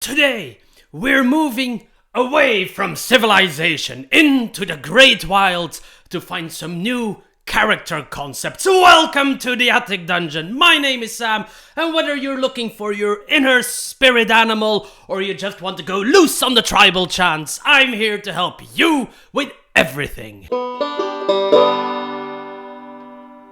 Today, we're moving away from civilization into the great wilds to find some new character concepts. Welcome to the Attic Dungeon. My name is Sam, and whether you're looking for your inner spirit animal or you just want to go loose on the tribal chants, I'm here to help you with everything.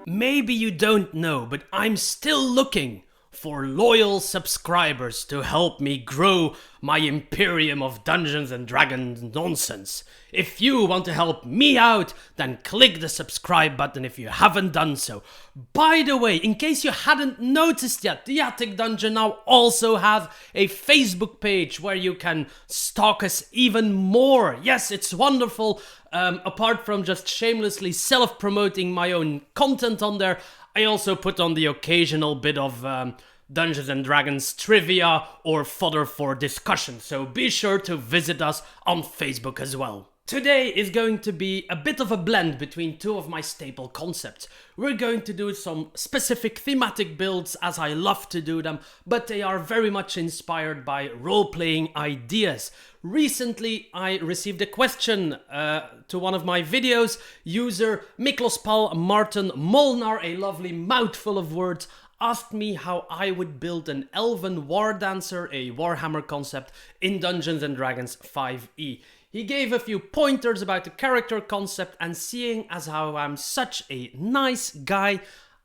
Maybe you don't know, but I'm still looking for loyal subscribers to help me grow my imperium of Dungeons and Dragons nonsense. If you want to help me out, then click the subscribe button if you haven't done so. By the way, in case you hadn't noticed yet, the Attic Dungeon now also has a Facebook page where you can stalk us even more. Yes, it's wonderful. Apart from just shamelessly self-promoting my own content on there, I also put on the occasional bit of Dungeons and Dragons trivia or fodder for discussion, so be sure to visit us on Facebook as well. Today is going to be a bit of a blend between two of my staple concepts. We're going to do some specific thematic builds as I love to do them, but they are very much inspired by role-playing ideas. Recently, I received a question to one of my videos. User Miklospal Martin Molnar, a lovely mouthful of words, asked me how I would build an elven Wardancer, a Warhammer concept, in Dungeons and Dragons 5e. He gave a few pointers about the character concept, and seeing as how I'm such a nice guy,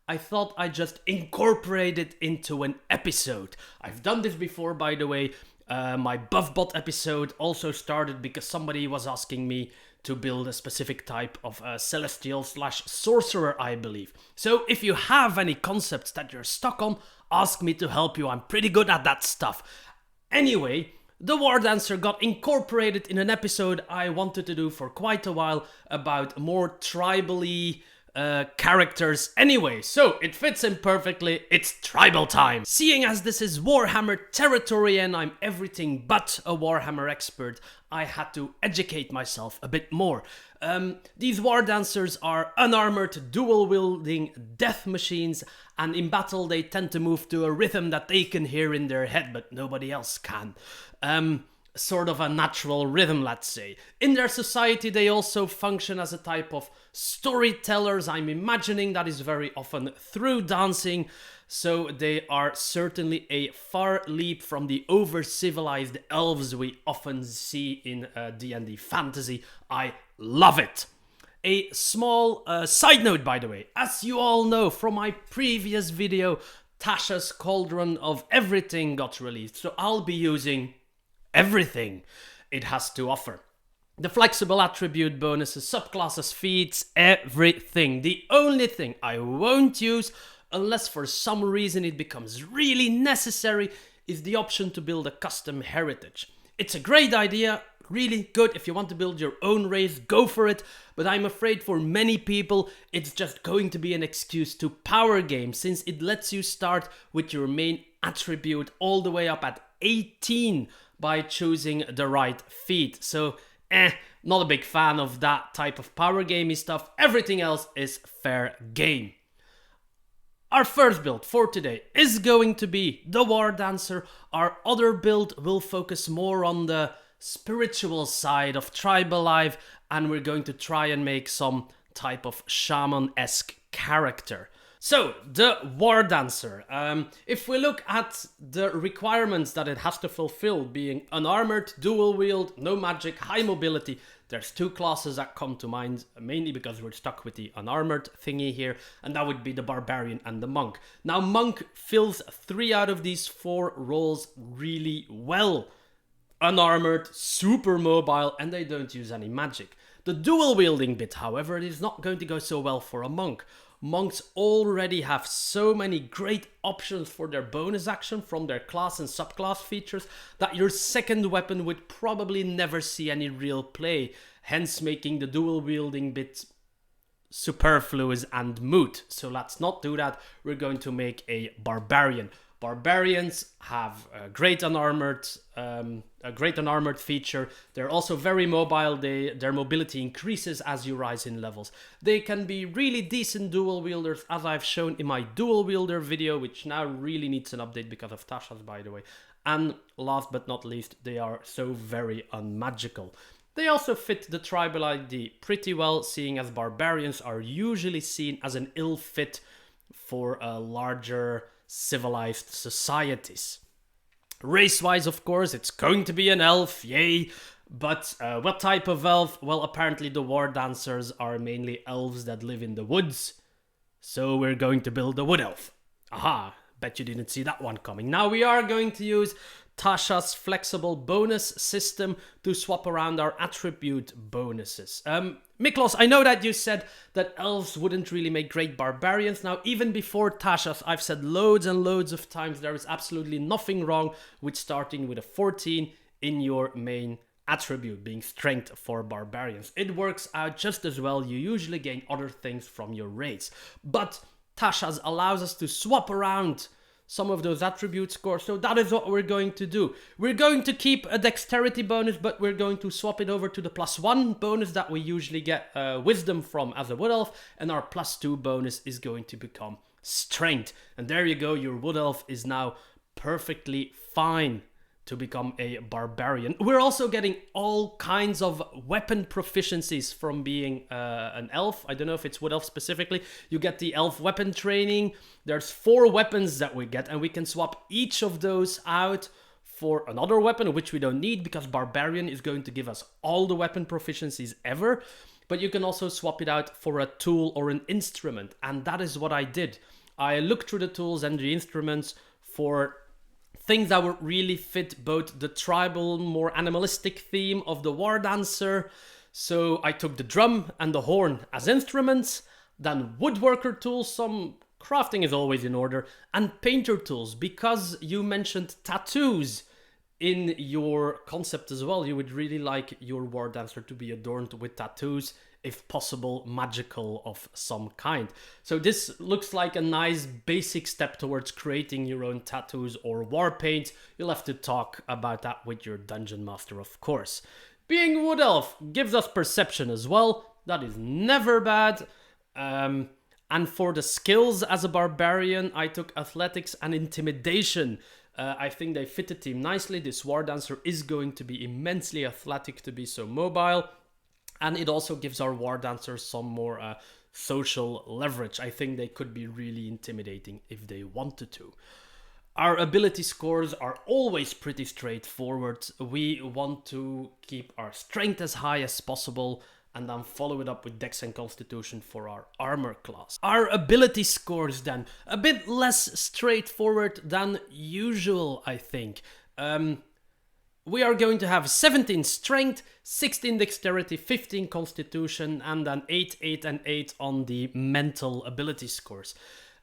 I thought I'd just incorporate it into an episode. I've done this before, by the way. My Buffbot episode also started because somebody was asking me to build a specific type of celestial/sorcerer, I believe. So if you have any concepts that you're stuck on, ask me to help you. I'm pretty good at that stuff. Anyway, the Wardancer got incorporated in an episode I wanted to do for quite a while about more tribally characters anyway, so it fits in perfectly. It's tribal time. Seeing as this is Warhammer territory and I'm everything but a Warhammer expert, I had to educate myself a bit more. These Wardancers are unarmored, dual-wielding death machines, and in battle they tend to move to a rhythm that they can hear in their head, but nobody else can. Sort of a natural rhythm, let's say. In their society, they also function as a type of storytellers. I'm imagining that is very often through dancing, so they are certainly a far leap from the over-civilized elves we often see in D&D fantasy. I love it. A small side note, by the way, as you all know from my previous video, Tasha's Cauldron of Everything got released, so I'll be using everything it has to offer. The flexible attribute bonuses, subclasses, feats, everything. The only thing I won't use, unless for some reason it becomes really necessary, is the option to build a custom heritage. It's a great idea, really good. If you want to build your own race, go for it. But I'm afraid for many people, it's just going to be an excuse to power game, since it lets you start with your main attribute all the way up at 18 by choosing the right feat. So, not a big fan of that type of power gamey stuff. Everything else is fair game. Our first build for today is going to be the Wardancer. Our other build will focus more on the spiritual side of tribal life, and we're going to try and make some type of shaman-esque character. So, the Wardancer. If we look at the requirements that it has to fulfill, being unarmored, dual wield, no magic, high mobility, there's two classes that come to mind, mainly because we're stuck with the unarmored thingy here, and that would be the Barbarian and the Monk. Now, Monk fills 3 out of these 4 roles really well. Unarmored, super mobile, and they don't use any magic. The dual wielding bit, however, is not going to go so well for a Monk. Monks already have so many great options for their bonus action from their class and subclass features that your second weapon would probably never see any real play, hence making the dual wielding bit superfluous and moot. So let's not do that. We're going to make a Barbarian. Barbarians have a great unarmored feature. They're also very mobile. Their mobility increases as you rise in levels. They can be really decent dual wielders, as I've shown in my dual wielder video, which now really needs an update because of Tasha's, by the way. And last but not least, they are so very unmagical. They also fit the tribal ID pretty well, seeing as barbarians are usually seen as an ill fit for larger civilized societies. Race-wise, of course, it's going to be an elf, yay! But what type of elf? Well, apparently the Wardancers are mainly elves that live in the woods, so we're going to build a wood elf. Aha, bet you didn't see that one coming. Now we are going to use Tasha's flexible bonus system to swap around our attribute bonuses. Miklos, I know that you said that elves wouldn't really make great barbarians. Now, even before Tasha's, I've said loads and loads of times there is absolutely nothing wrong with starting with a 14 in your main attribute, being strength for barbarians. It works out just as well. You usually gain other things from your race. But Tasha's allows us to swap around some of those attribute scores, so that is what we're going to do. We're going to keep a dexterity bonus, but we're going to swap it over to the +1 bonus that we usually get wisdom from as a wood elf, and our +2 bonus is going to become strength. And there you go, your wood elf is now perfectly fine to become a barbarian. We're also getting all kinds of weapon proficiencies from being an elf. I don't know if it's wood elf specifically. You get the elf weapon training. There's 4 weapons that we get, and we can swap each of those out for another weapon, which we don't need because barbarian is going to give us all the weapon proficiencies ever. But you can also swap it out for a tool or an instrument, and that is what I did. I looked through the tools and the instruments for things that would really fit both the tribal, more animalistic theme of the Wardancer. So I took the drum and the horn as instruments, then woodworker tools, some crafting is always in order, and painter tools. Because you mentioned tattoos in your concept as well, you would really like your Wardancer to be adorned with tattoos, if possible, magical of some kind. So this looks like a nice basic step towards creating your own tattoos or war paint. You'll have to talk about that with your dungeon master, of course. Being wood elf gives us perception as well. That is never bad. And for the skills as a barbarian, I took athletics and intimidation. I think they fit the team nicely. This Wardancer is going to be immensely athletic to be so mobile. And it also gives our Wardancers some more social leverage. I think they could be really intimidating if they wanted to. Our ability scores are always pretty straightforward. We want to keep our strength as high as possible and then follow it up with Dex and Constitution for our armor class. Our ability scores then, a bit less straightforward than usual, I think. We are going to have 17 strength, 16 dexterity, 15 constitution, and then 8, 8, and 8 on the mental ability scores.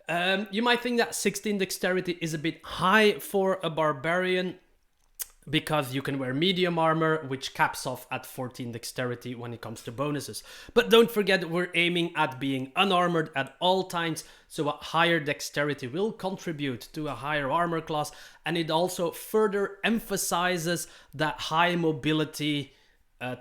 You might think that 16 dexterity is a bit high for a barbarian because you can wear medium armor, which caps off at 14 dexterity when it comes to bonuses. But don't forget, we're aiming at being unarmored at all times, so a higher dexterity will contribute to a higher armor class, and it also further emphasizes that high mobility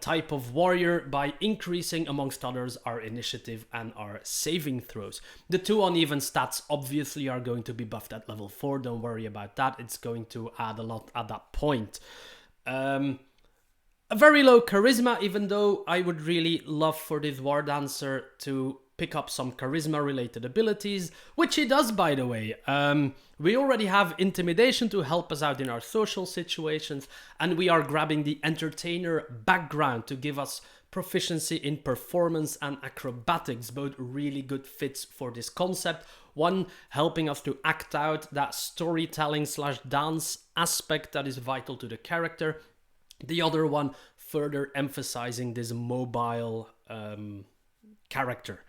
type of warrior by increasing, amongst others, our initiative and our saving throws. The 2 uneven stats obviously are going to be buffed at level 4, don't worry about that, it's going to add a lot at that point. A very low charisma, even though I would really love for this Wardancer to pick up some charisma related abilities, which he does, by the way. We already have intimidation to help us out in our social situations, and we are grabbing the entertainer background to give us proficiency in performance and acrobatics, both really good fits for this concept. One helping us to act out that storytelling / dance aspect that is vital to the character. The other one further emphasizing this mobile character.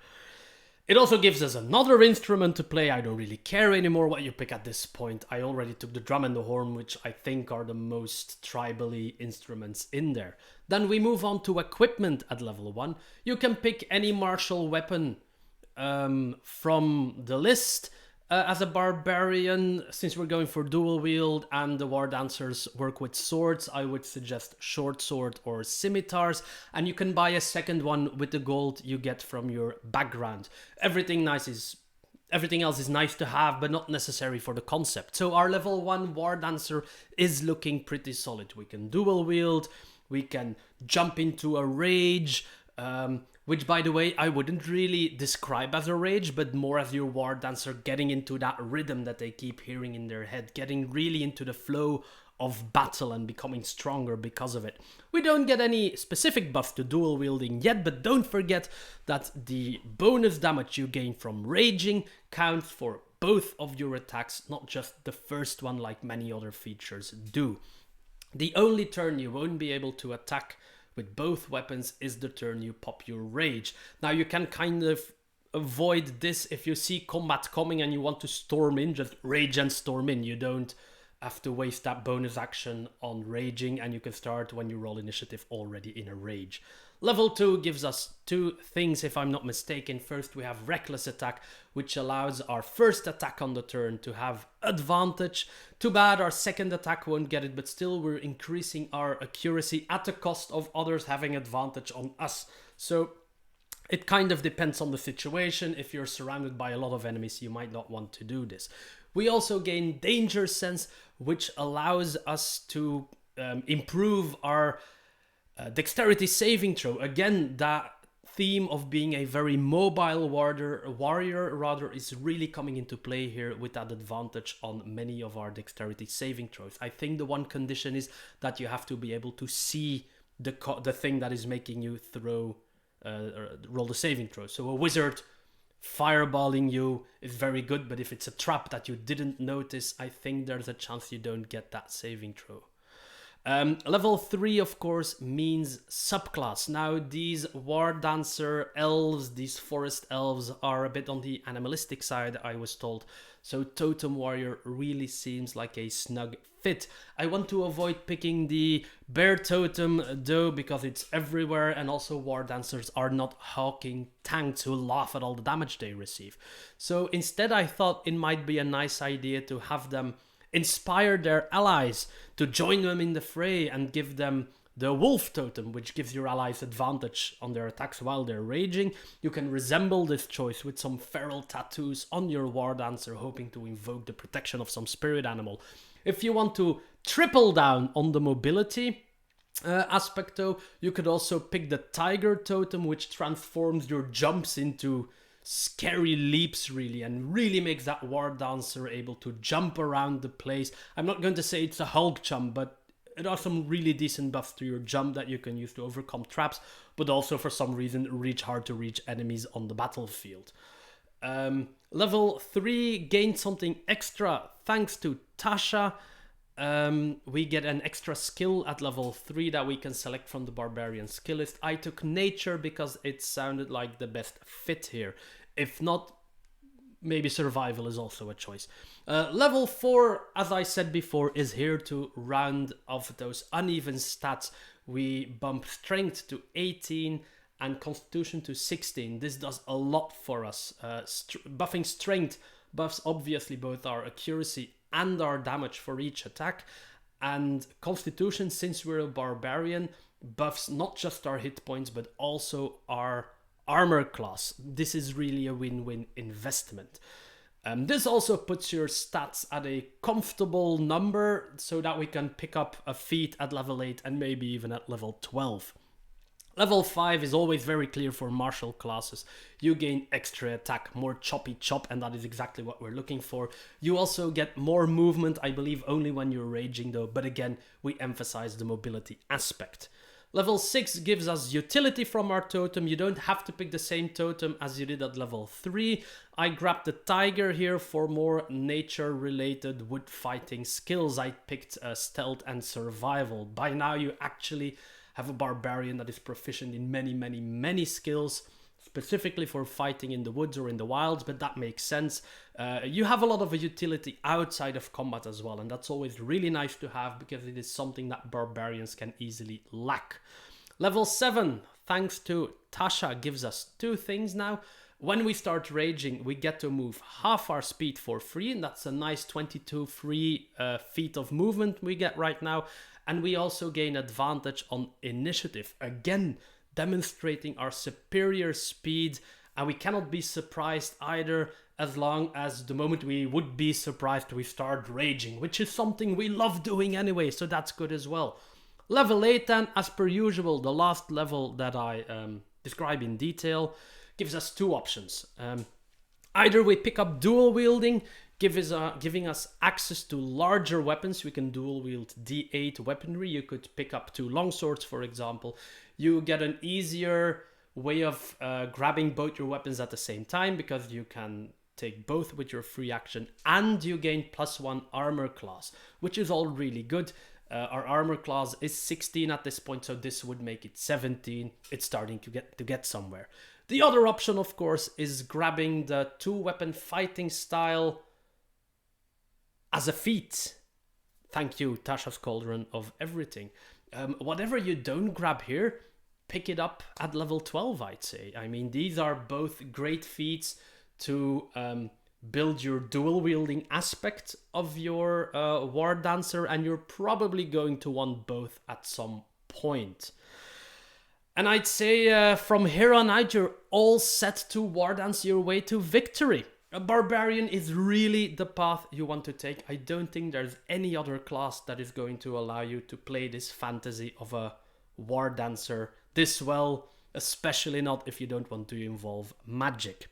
It also gives us another instrument to play. I don't really care anymore what you pick at this point. I already took the drum and the horn, which I think are the most tribally instruments in there. Then we move on to equipment at level 1. You can pick any martial weapon from the list. As a barbarian, since we're going for dual wield and the Wardancers work with swords, I would suggest short sword or scimitars, and you can buy a second one with the gold you get from your background. Everything nice is Everything else is nice to have, but not necessary for the concept. So our level 1 Wardancer is looking pretty solid. We can dual wield, we can jump into a rage, which, by the way, I wouldn't really describe as a rage, but more as your Wardancer getting into that rhythm that they keep hearing in their head, getting really into the flow of battle and becoming stronger because of it. We don't get any specific buff to dual wielding yet, but don't forget that the bonus damage you gain from raging counts for both of your attacks, not just the first one like many other features do. The only turn you won't be able to attack with both weapons is the turn you pop your rage. Now you can kind of avoid this if you see combat coming and you want to storm in, just rage and storm in. You don't have to waste that bonus action on raging, and you can start when you roll initiative already in a rage. Level 2 gives us two things, if I'm not mistaken. First, we have Reckless Attack, which allows our first attack on the turn to have advantage. Too bad our second attack won't get it, but still we're increasing our accuracy at the cost of others having advantage on us. So it kind of depends on the situation. If you're surrounded by a lot of enemies, you might not want to do this. We also gain Danger Sense, which allows us to improve our dexterity saving throw. Again, that theme of being a very mobile warrior is really coming into play here with that advantage on many of our dexterity saving throws. I think the one condition is that you have to be able to see the thing that is making you roll the saving throw. So a wizard fireballing you is very good, but if it's a trap that you didn't notice, I think there's a chance you don't get that saving throw. Level 3, of course, means subclass. Now, these Wardancer elves, these forest elves, are a bit on the animalistic side, I was told. So Totem Warrior really seems like a snug fit. I want to avoid picking the bear totem though, because it's everywhere, and also Wardancers are not hawking tanks who laugh at all the damage they receive. So instead I thought it might be a nice idea to have them inspire their allies to join them in the fray and give them the wolf totem, which gives your allies advantage on their attacks while they're raging. You can resemble this choice with some feral tattoos on your Wardancer, hoping to invoke the protection of some spirit animal. If you want to triple down on the mobility aspect though, you could also pick the tiger totem, which transforms your jumps into scary leaps really, and really makes that Wardancer able to jump around the place. I'm not going to say it's a Hulk jump, but it are some really decent buffs to your jump that you can use to overcome traps, but also for some reason reach hard to reach enemies on the battlefield. Level 3 gained something extra thanks to Tasha. We get an extra skill at level 3 that we can select from the Barbarian skill list. I took Nature because it sounded like the best fit here. If not, maybe Survival is also a choice. Level 4, as I said before, is here to round off those uneven stats. We bump Strength to 18 and Constitution to 16. This does a lot for us. Buffing Strength buffs obviously both our accuracy and our damage for each attack, and Constitution, since we're a barbarian, buffs not just our hit points but also our armor class. This is really a win-win investment. This also puts your stats at a comfortable number so that we can pick up a feat at level 8 and maybe even at level 12. Level 5 is always very clear for martial classes. You gain extra attack, more choppy chop, and that is exactly what we're looking for. You also get more movement, I believe only when you're raging though, but again, we emphasize the mobility aspect. Level 6 gives us utility from our totem. You don't have to pick the same totem as you did at level 3. I grabbed the tiger here for more nature-related wood fighting skills. I picked stealth and survival. By now you actually have a barbarian that is proficient in many skills, specifically for fighting in the woods or in the wilds, but that makes sense. You have a lot of utility outside of combat as well, and that's always really nice to have because it is something that barbarians can easily lack. Level 7, thanks to Tasha, gives us two things now. When we start raging, we get to move half our speed for free, and that's a nice 22 free feet of movement we get right now. And we also gain advantage on initiative, again demonstrating our superior speed And we cannot be surprised either, as long as the moment we would be surprised we start raging, which is something we love doing anyway, so that's good as well. Level 8 then, as per usual, the last level that I describe in detail, gives us two options. Either we pick up dual wielding, giving us access to larger weapons. We can dual wield D8 weaponry. You could pick up 2 longswords, for example. You get an easier way of grabbing both your weapons at the same time, because you can take both with your free action, and you gain +1 armor class, which is all really good. Our armor class is 16 at this point, so this would make it 17. It's starting to get somewhere. The other option, of course, is grabbing the 2-weapon fighting style as a feat. Thank you, Tasha's Cauldron of everything. Whatever you don't grab here, pick it up at level 12, I'd say. I mean, these are both great feats to build your dual wielding aspect of your Wardancer, and you're probably going to want both at some point. And I'd say from here on out, you're all set to Wardance your way to victory. A barbarian is really the path you want to take. I don't think there's any other class that is going to allow you to play this fantasy of a Wardancer this well, especially not if you don't want to involve magic.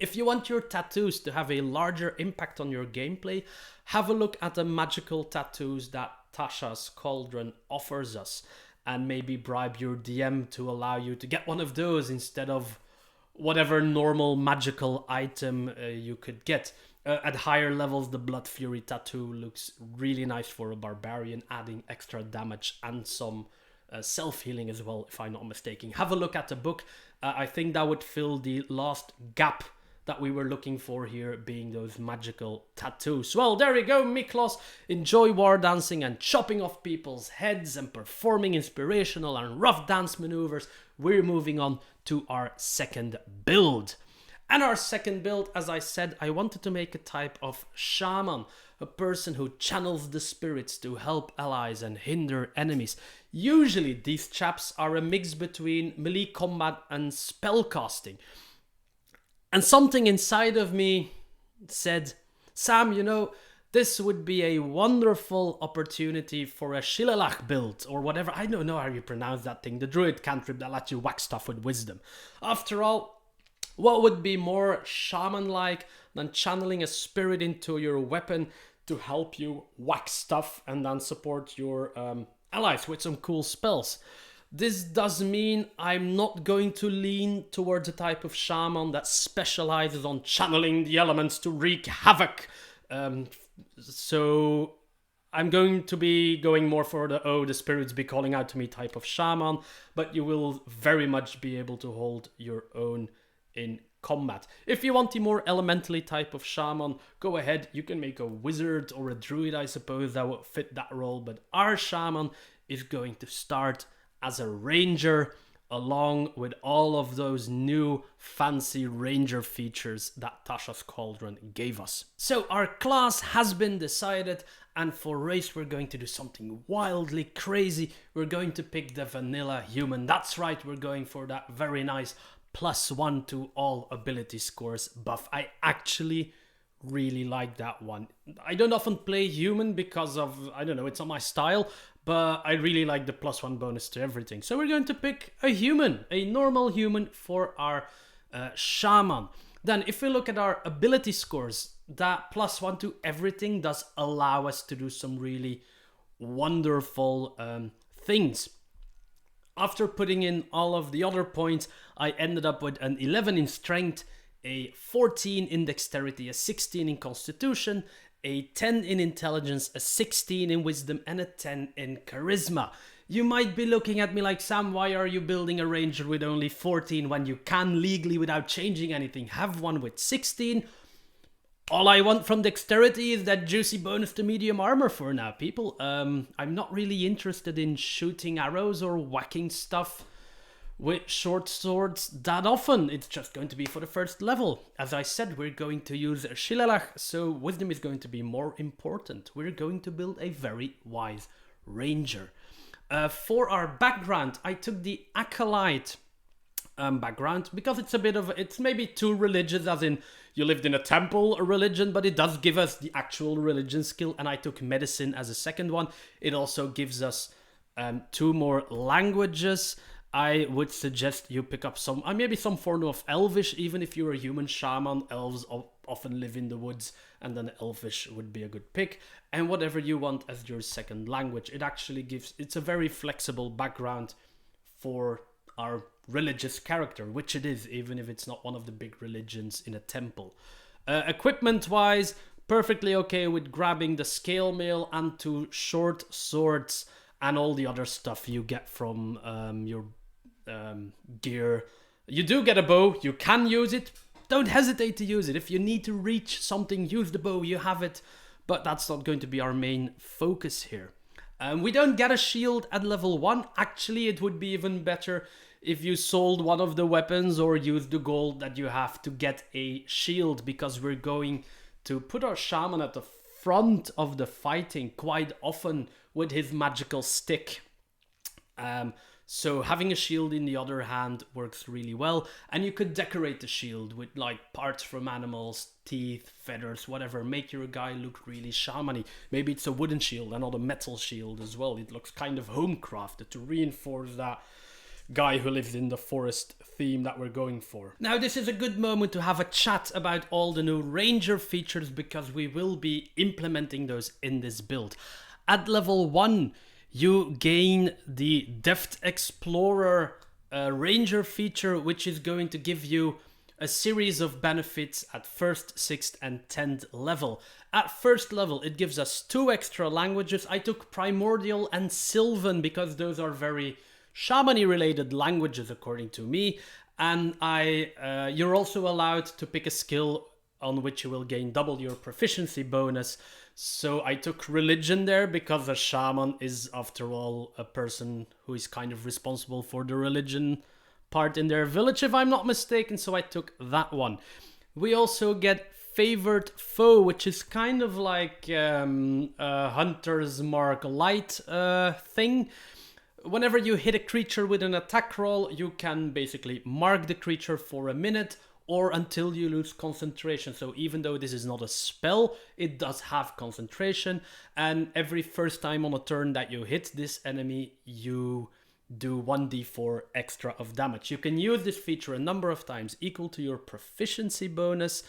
If you want your tattoos to have a larger impact on your gameplay, have a look at the magical tattoos that Tasha's Cauldron offers us, and maybe bribe your DM to allow you to get one of those instead of whatever normal magical item you could get. At higher levels, the Blood Fury tattoo looks really nice for a barbarian, adding extra damage and some self-healing as well, if I'm not mistaken. Have a look at the book. I think that would fill the last gap that we were looking for here, being those magical tattoos. Well, there you go, Miklos. Enjoy war dancing and chopping off people's heads and performing inspirational and rough dance maneuvers. We're moving on to our second build. And our second build, as I said, I wanted to make a type of shaman, a person who channels the spirits to help allies and hinder enemies. Usually these chaps are a mix between melee combat and spellcasting. And something inside of me said, Sam, you know, this would be a wonderful opportunity for a Shilelach build, or whatever. I don't know how you pronounce that thing, the druid cantrip that lets you whack stuff with wisdom. After all, what would be more shaman-like than channeling a spirit into your weapon to help you whack stuff and then support your allies with some cool spells? This does mean I'm not going to lean towards a type of shaman that specializes on channeling the elements to wreak havoc. So I'm going to be going more for the spirits be calling out to me type of shaman, but you will very much be able to hold your own in combat. If you want the more elementally type of shaman, go ahead. You can make a wizard or a druid, I suppose, that would fit that role, but our shaman is going to start as a ranger, along with all of those new fancy ranger features that Tasha's Cauldron gave us. So our class has been decided, and for race we're going to do something wildly crazy. We're going to pick the vanilla human. That's right, we're going for that very nice +1 to all ability scores buff. I actually really like that one. I don't often play human because of, I don't know, it's not my style, but I really like the +1 bonus to everything. So we're going to pick a human, a normal human for our shaman. Then if we look at our ability scores, that +1 to everything does allow us to do some really wonderful things. After putting in all of the other points, I ended up with an 11 in strength, a 14 in dexterity, a 16 in constitution, a 10 in intelligence, a 16 in wisdom, and a 10 in charisma. You might be looking at me like, Sam, why are you building a ranger with only 14 when you can legally, without changing anything, have one with 16? All I want from dexterity is that juicy bonus to medium armor for now, people. I'm not really interested in shooting arrows or whacking stuff with short swords that often. It's just going to be for the first level. As I said, we're going to use Shilelach, so wisdom is going to be more important. We're going to build a very wise ranger. For our background, I took the Acolyte background, because it's a bit of, it's maybe too religious, as in you lived in a temple, a religion, but it does give us the actual religion skill, and I took medicine as a second one. It also gives us 2 more languages. I would suggest you pick up some, maybe some form of elvish, even if you're a human shaman. Elves often live in the woods, and then elvish would be a good pick. And whatever you want as your second language. It actually gives, it's a very flexible background for our religious character, which it is, even if it's not one of the big religions in a temple. Equipment wise, perfectly okay with grabbing the scale mail and 2 short swords and all the other stuff you get from your gear. You do get a bow, you can use it, don't hesitate to use it. If you need to reach something, use the bow, you have it, but that's not going to be our main focus here. We don't get a shield at level 1. Actually, it would be even better if you sold one of the weapons or used the gold that you have to get a shield, because we're going to put our shaman at the front of the fighting quite often with his magical stick. So having a shield in the other hand works really well, and you could decorate the shield with like parts from animals, teeth, feathers, whatever, make your guy look really shamany. Maybe it's a wooden shield and not a metal shield as well. It looks kind of home-crafted to reinforce that guy who lives in the forest theme that we're going for. Now this is a good moment to have a chat about all the new ranger features, because we will be implementing those in this build. At level 1, you gain the Deft Explorer Ranger feature, which is going to give you a series of benefits at 1st, 6th and 10th level. At 1st level, it gives us 2 extra languages. I took Primordial and Sylvan because those are very shamany related languages according to me. And you're also allowed to pick a skill on which you will gain double your proficiency bonus. So I took religion there because a shaman is, after all, a person who is kind of responsible for the religion part in their village, if I'm not mistaken, so I took that one. We also get favored foe, which is kind of like a hunter's mark light thing. Whenever you hit a creature with an attack roll, you can basically mark the creature for a minute or until you lose concentration. So even though this is not a spell, it does have concentration, and every first time on a turn that you hit this enemy, you do 1d4 extra of damage. You can use this feature a number of times equal to your proficiency bonus,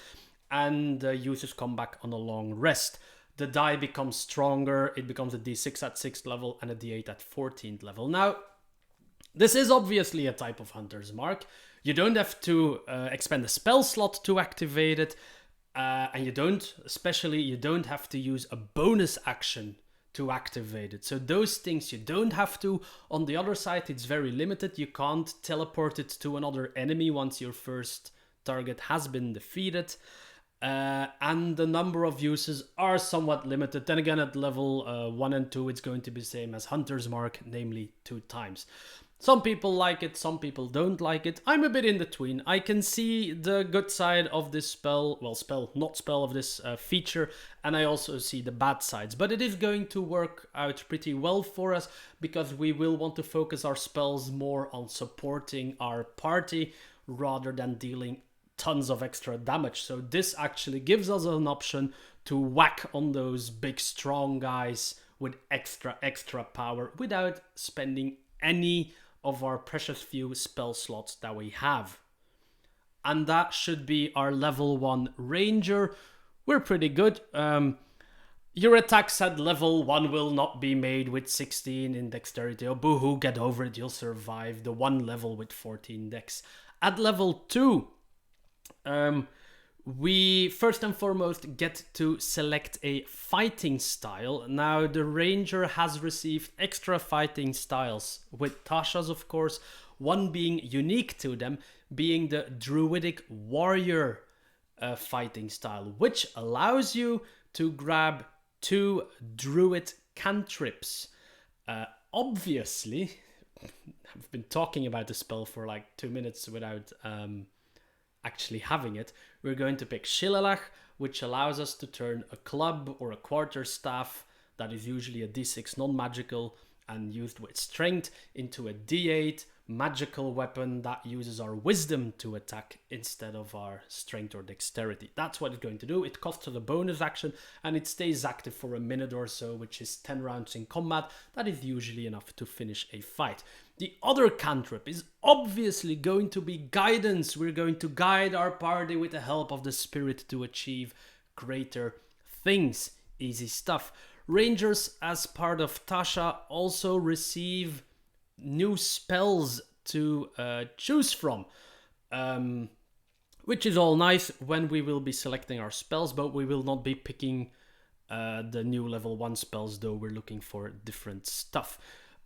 and users come back on a long rest. The die becomes stronger, it becomes a d6 at 6th level and a d8 at 14th level. Now, this is obviously a type of Hunter's Mark. You don't have to expend a spell slot to activate it, and you don't have to use a bonus action to activate it. So those things you don't have to. On the other side, it's very limited. You can't teleport it to another enemy once your first target has been defeated. And the number of uses are somewhat limited. Then again, at level 1 and 2, it's going to be the same as Hunter's Mark, namely 2 times. Some people like it, some people don't like it. I'm a bit in between. I can see the good side of this of this feature, and I also see the bad sides. But it is going to work out pretty well for us, because we will want to focus our spells more on supporting our party rather than dealing tons of extra damage. So this actually gives us an option to whack on those big strong guys with extra power without spending any of our precious few spell slots that we have. And that should be our level 1 ranger. We're pretty good. Your attacks at level 1 will not be made with 16 in dexterity. Oh, boo-hoo, get over it, you'll survive the 1 level with 14 dex. At level 2, we first and foremost get to select a fighting style. Now, the ranger has received extra fighting styles, with Tasha's, of course, one being unique to them, being the druidic warrior fighting style, which allows you to grab 2 druid cantrips. Obviously, I've been talking about the spell for like 2 minutes without actually having it. We're going to pick Shillalach, which allows us to turn a club or a quarterstaff that is usually a d6 non-magical and used with strength into a d8 magical weapon that uses our wisdom to attack instead of our strength or dexterity. That's what it's going to do. It costs us a bonus action and it stays active for a minute or so, which is 10 rounds in combat. That is usually enough to finish a fight. The other cantrip is obviously going to be guidance. We're going to guide our party with the help of the spirit to achieve greater things. Easy stuff. Rangers, as part of Tasha, also receive new spells to choose from, which is all nice when we will be selecting our spells, but we will not be picking the new level 1 spells, though we're looking for different stuff.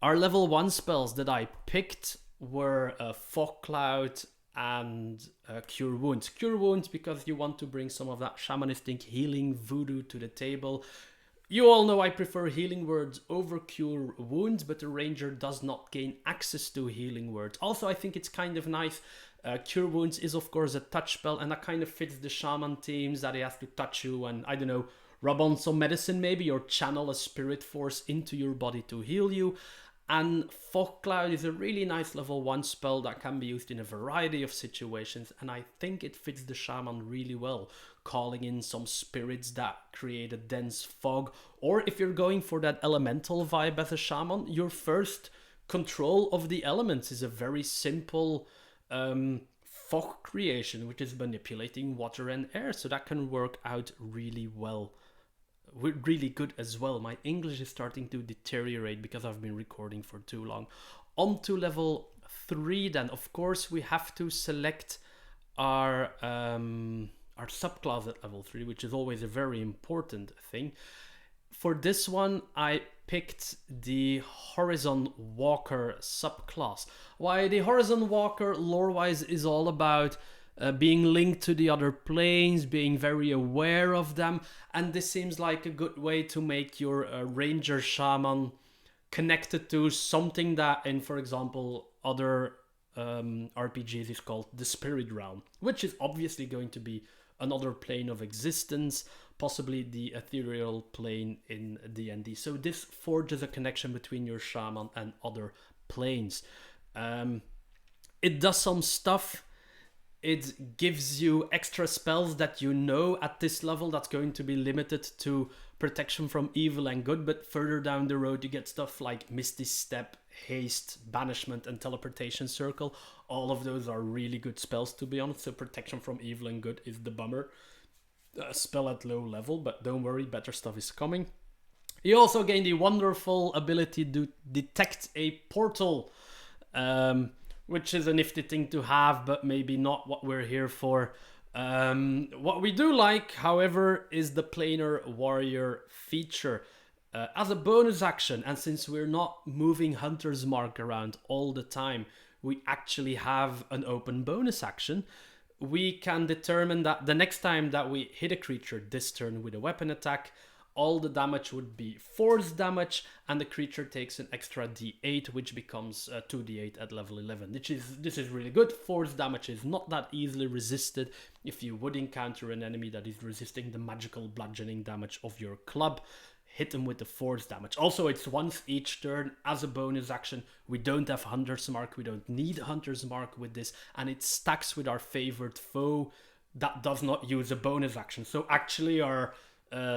Our level 1 spells that I picked were Fog Cloud and Cure Wounds. Cure Wounds because you want to bring some of that shamanistic healing voodoo to the table. You all know I prefer healing words over cure wounds, but the ranger does not gain access to healing words. Also, I think it's kind of nice. Cure wounds is of course a touch spell, and that kind of fits the shaman teams, that he has to touch you and, I don't know, rub on some medicine maybe, or channel a spirit force into your body to heal you. And Fog Cloud is a really nice level 1 spell that can be used in a variety of situations, and I think it fits the shaman really well, calling in some spirits that create a dense fog. Or if you're going for that elemental vibe as a shaman, your first control of the elements is a very simple fog creation, which is manipulating water and air, so that can work out really well. Really good as well. My English is starting to deteriorate because I've been recording for too long. On to level 3 then. Of course, we have to select our subclass at level 3, which is always a very important thing. For this one, I picked the Horizon Walker subclass. Why, the Horizon Walker, lore-wise, is all about being linked to the other planes, being very aware of them, and this seems like a good way to make your ranger shaman connected to something that in, for example, other RPGs is called the spirit realm, which is obviously going to be another plane of existence, possibly the ethereal plane in D&D. So this forges a connection between your shaman and other planes. It does some stuff. It gives you extra spells that you know at this level that's going to be limited to protection from evil and good, but further down the road you get stuff like Misty Step, Haste, Banishment, and Teleportation Circle. All of those are really good spells, to be honest, so protection from evil and good is the bummer. Spell at low level, but don't worry, better stuff is coming. You also gain the wonderful ability to detect a portal, which is a nifty thing to have, but maybe not what we're here for. What we do like, however, is the Planar Warrior feature. As a bonus action, and since we're not moving Hunter's Mark around all the time, we actually have an open bonus action. We can determine that the next time that we hit a creature this turn with a weapon attack, all the damage would be force damage, and the creature takes an extra d8, which becomes 2d8 at level 11. This is really good. Force damage is not that easily resisted if you would encounter an enemy that is resisting the magical bludgeoning damage of your club. Hit them with the force damage. Also, it's once each turn as a bonus action. We don't have Hunter's Mark. We don't need Hunter's Mark with this, and it stacks with our favorite foe that does not use a bonus action. So actually our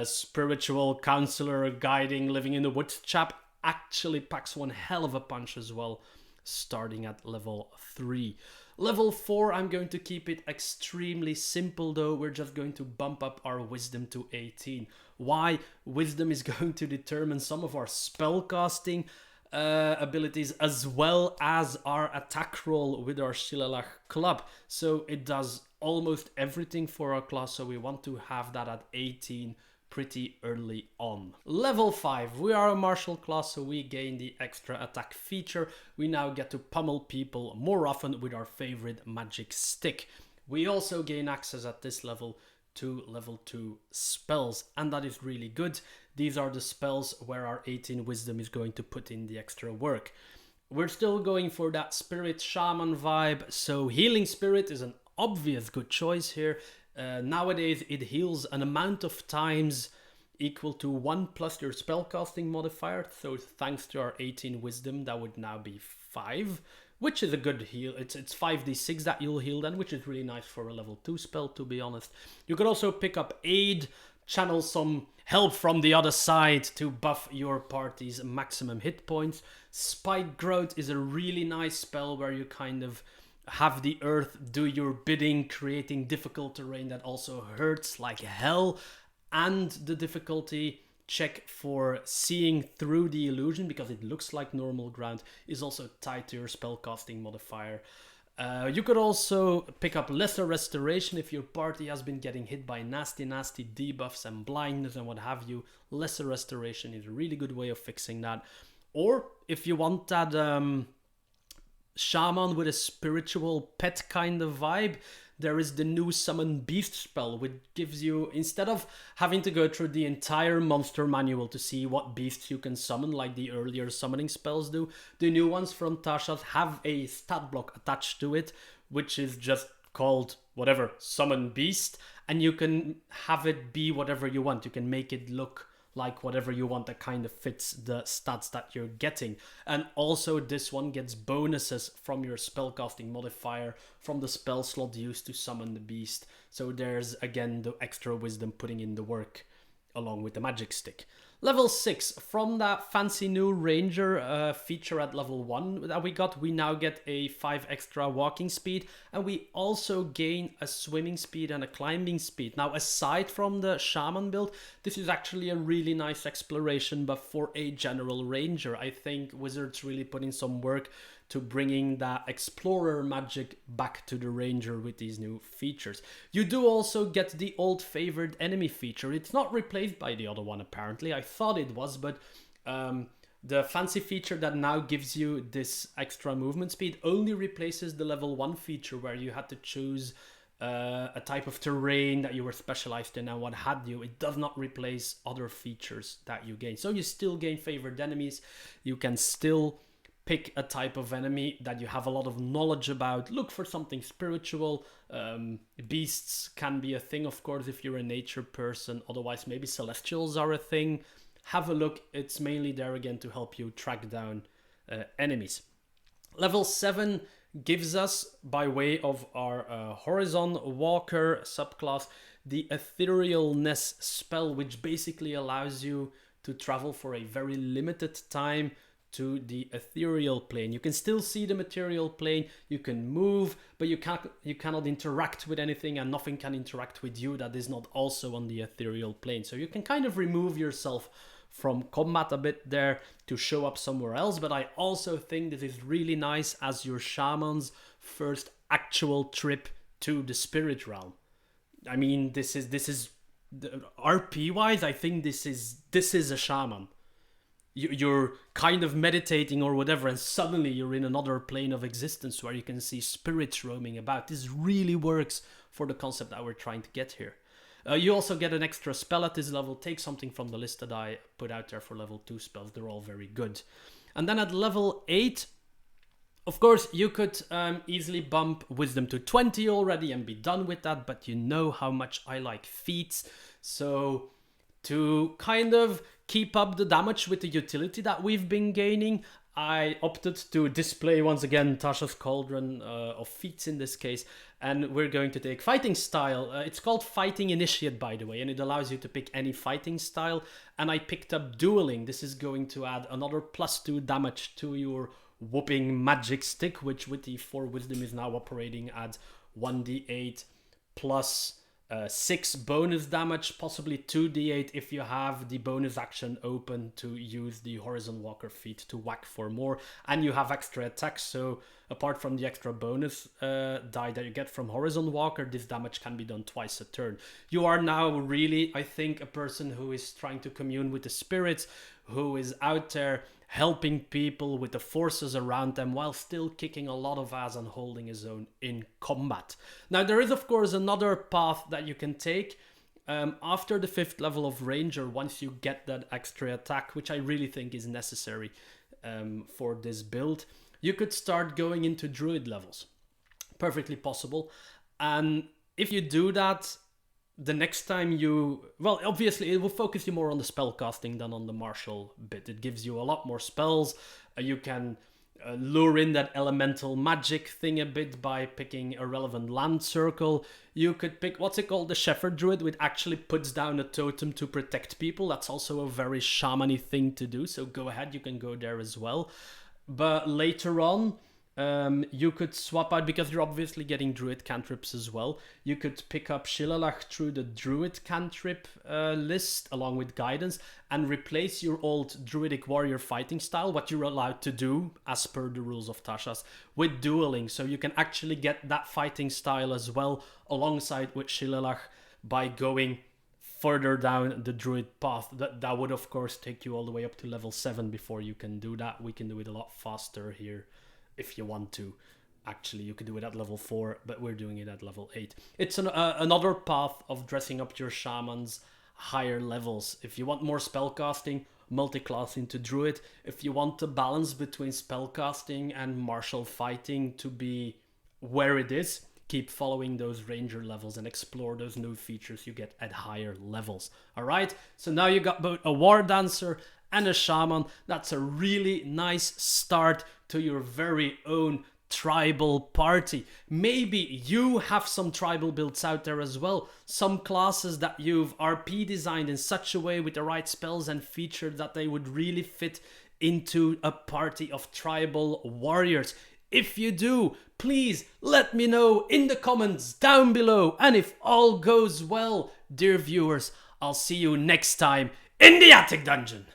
spiritual counselor guiding living in the woods chap actually packs one hell of a punch as well, starting at level 3. Level 4, I'm going to keep it extremely simple though. We're just going to bump up our wisdom to 18. Why? Wisdom is going to determine some of our spellcasting abilities as well as our attack roll with our Shilelagh club. So it does almost everything for our class, so we want to have that at 18 pretty early on. Level 5, we are a martial class, so we gain the extra attack feature. We now get to pummel people more often with our favorite magic stick. We also gain access at this level to level 2 spells, and that is really good. These are the spells where our 18 wisdom is going to put in the extra work. We're still going for that spirit shaman vibe, so healing spirit is an obvious good choice here. Nowadays it heals an amount of times equal to 1 plus your spellcasting modifier. So thanks to our 18 wisdom, that would now be 5, which is a good heal. It's 5d6 that you'll heal then, which is really nice for a level 2 spell, to be honest. You could also pick up Aid, channel some help from the other side to buff your party's maximum hit points. Spike Growth is a really nice spell where you kind of have the earth do your bidding, creating difficult terrain that also hurts like hell. And the difficulty check for seeing through the illusion, because it looks like normal ground, is also tied to your spellcasting modifier. You could also pick up Lesser Restoration if your party has been getting hit by nasty debuffs and blindness and what have you. Lesser Restoration is a really good way of fixing that. Or if you want that shaman with a spiritual pet kind of vibe, there is the new Summon Beast spell, which gives you, instead of having to go through the entire monster manual to see what beasts you can summon like the earlier summoning spells do, the new ones from Tasha have a stat block attached to it, which is just called whatever, Summon Beast, and you can have it be whatever you want. You can make it look like whatever you want that kind of fits the stats that you're getting. And also this one gets bonuses from your spellcasting modifier from the spell slot used to summon the beast. So there's again the extra wisdom putting in the work along with the magic stick. Level 6, from that fancy new ranger feature at level 1 that we got, we now get a 5 extra walking speed, and we also gain a swimming speed and a climbing speed. Now, aside from the shaman build, this is actually a really nice exploration, but for a general ranger, I think Wizards really put in some work to bringing that explorer magic back to the ranger with these new features. You do also get the old favored enemy feature. It's not replaced by the other one apparently. I thought it was, but the fancy feature that now gives you this extra movement speed only replaces the level 1 feature where you had to choose a type of terrain that you were specialized in and what had you. It does not replace other features that you gain. So you still gain favored enemies. You can still pick a type of enemy that you have a lot of knowledge about. Look for something spiritual. Beasts can be a thing, of course, if you're a nature person. Otherwise, maybe celestials are a thing. Have a look. It's mainly there again to help you track down enemies. Level 7 gives us, by way of our Horizon Walker subclass, the Etherealness spell, which basically allows you to travel for a very limited time to the ethereal plane. You can still see the material plane, you can move, but you cannot interact with anything, and nothing can interact with you that is not also on the ethereal plane. So you can kind of remove yourself from combat a bit there to show up somewhere else. But I also think this is really nice as your shaman's first actual trip to the spirit realm. I mean, this is RP wise, I think this is a shaman. You're kind of meditating or whatever, and suddenly you're in another plane of existence where you can see spirits roaming about. This really works for the concept that we're trying to get here. You also get an extra spell at this level. Take something from the list that I put out there for level 2 spells. They're all very good. And then at level 8, of course, you could easily bump Wisdom to 20 already and be done with that, but you know how much I like feats. So to kind of keep up the damage with the utility that we've been gaining, I opted to display once again Tasha's Cauldron of feats in this case, and we're going to take Fighting Style. It's called Fighting Initiate, by the way, and it allows you to pick any fighting style, and I picked up Dueling. This is going to add another +2 damage to your whooping magic stick, which with the 4 wisdom is now operating at 1d8 plus 6 bonus damage, possibly 2d8 if you have the bonus action open to use the Horizon Walker feat to whack for more, and you have extra attacks. So apart from the extra bonus die that you get from Horizon Walker, this damage can be done twice a turn. You are now really, I think, a person who is trying to commune with the spirits, who is out there helping people with the forces around them while still kicking a lot of ass and holding his own in combat. Now, there is, of course, another path that you can take after the 5th level of Ranger, once you get that extra attack, which I really think is necessary for this build. You could start going into Druid levels. Perfectly possible. And if you do that, the next time you... Well, obviously, it will focus you more on the spell casting than on the martial bit. It gives you a lot more spells. You can lure in that elemental magic thing a bit by picking a relevant land circle. You could pick, what's it called, the Shepherd Druid, which actually puts down a totem to protect people. That's also a very shamany thing to do, so go ahead, you can go there as well. But later on, you could swap out, because you're obviously getting druid cantrips as well. You could pick up Shillalach through the druid cantrip list along with guidance and replace your old druidic warrior fighting style, what you're allowed to do as per the rules of Tasha's, with dueling. So you can actually get that fighting style as well alongside with Shillalach by going further down the druid path. That would of course take you all the way up to level 7 before you can do that. We can do it a lot faster here if you want to. Actually, you could do it at level 4, but we're doing it at level 8. It's another path of dressing up your shamans higher levels. If you want more spellcasting, multi-class into druid. If you want the balance between spellcasting and martial fighting to be where it is, keep following those ranger levels and explore those new features you get at higher levels. Alright, so now you got both a Wardancer and a Shaman. That's a really nice start to your very own tribal party. Maybe you have some tribal builds out there as well. Some classes that you've RP designed in such a way with the right spells and features that they would really fit into a party of tribal warriors. If you do, please let me know in the comments down below. And if all goes well, dear viewers, I'll see you next time in the Attic Dungeon.